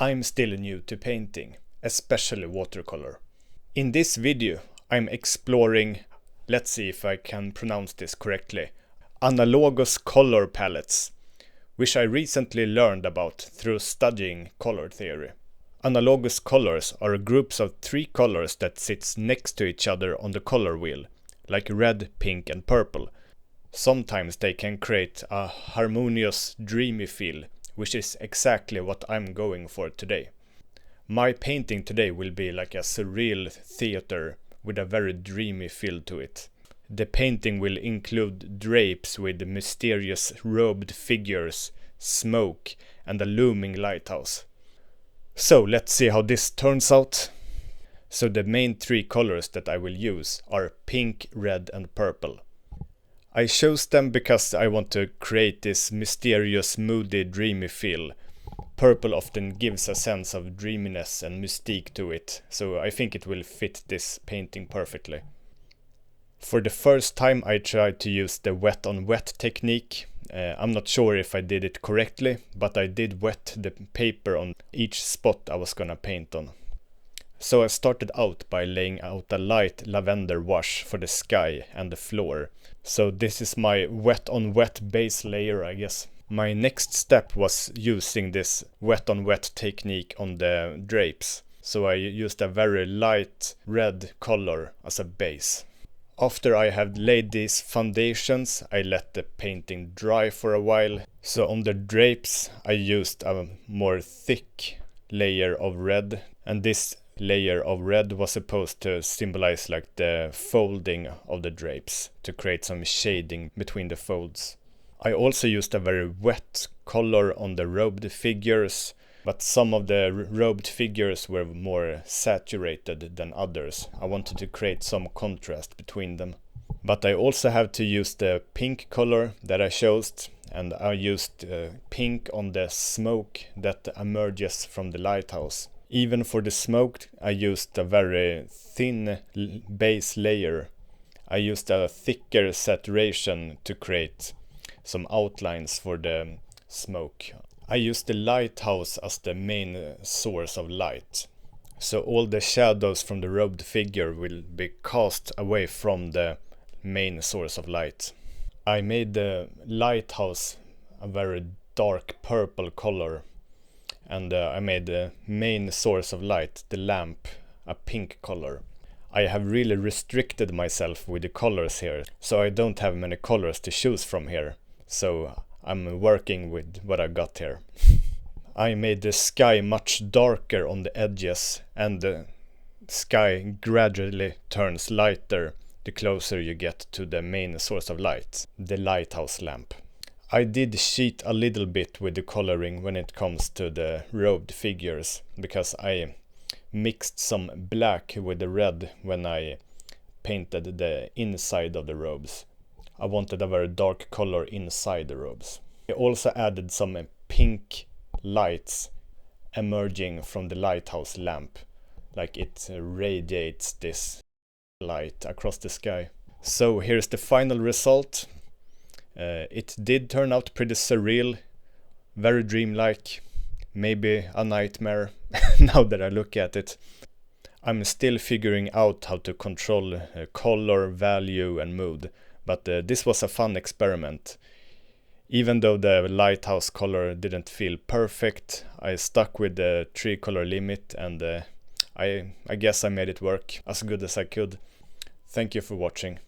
I'm still new to painting, especially watercolor. In this video, I'm exploring, let's see if I can pronounce this correctly, Analogous color palettes, which I recently learned about through studying color theory. Analogous colors are groups of 3 colors that sits next to each other on the color wheel, like red, pink and purple. Sometimes they can create a harmonious, dreamy feel, which is exactly what I'm going for today. My painting today will be like a surreal theater with a very dreamy feel to it. The painting will include drapes with mysterious robed figures, smoke and a looming lighthouse. So let's see how this turns out. So the main 3 colors that I will use are pink, red and purple. I chose them because I want to create this mysterious, moody, dreamy feel. Purple often gives a sense of dreaminess and mystique to it, so I think it will fit this painting perfectly. For the first time I tried to use the wet on wet technique. I'm not sure if I did it correctly, but I did wet the paper on each spot I was gonna paint on. So I started out by laying out a light lavender wash for the sky and the floor. So this is my wet on wet base layer, I guess. My next step was using this wet on wet technique on the drapes. So I used a very light red color as a base. After I had laid these foundations, I let the painting dry for a while. So on the drapes I used a more thick layer of red, and this layer of red was supposed to symbolize like the folding of the drapes, to create some shading between the folds. I also used a very wet color on the robed figures, but some of the robed figures were more saturated than others. I wanted to create some contrast between them. But I also have to use the pink color that I chose, and I used pink on the smoke that emerges from the lighthouse. Even for the smoke, I used a very thin base layer. I used a thicker saturation to create some outlines for the smoke. I used the lighthouse as the main source of light. So all the shadows from the robed figure will be cast away from the main source of light. I made the lighthouse a very dark purple color. And I made the main source of light, the lamp, a pink color. I have really restricted myself with the colors here, so I don't have many colors to choose from here. So I'm working with what I got here. I made the sky much darker on the edges, and the sky gradually turns lighter the closer you get to the main source of light, the lighthouse lamp. I did cheat a little bit with the coloring when it comes to the robed figures, because I mixed some black with the red when I painted the inside of the robes. I wanted a very dark color inside the robes. I also added some pink lights emerging from the lighthouse lamp, like it radiates this light across the sky. So here's the final result. It did turn out pretty surreal, very dreamlike, maybe a nightmare now that I look at it. I'm still figuring out how to control color, value and mood, but this was a fun experiment. Even though the lighthouse color didn't feel perfect, I stuck with the 3 color limit, and I guess I made it work as good as I could. Thank you for watching.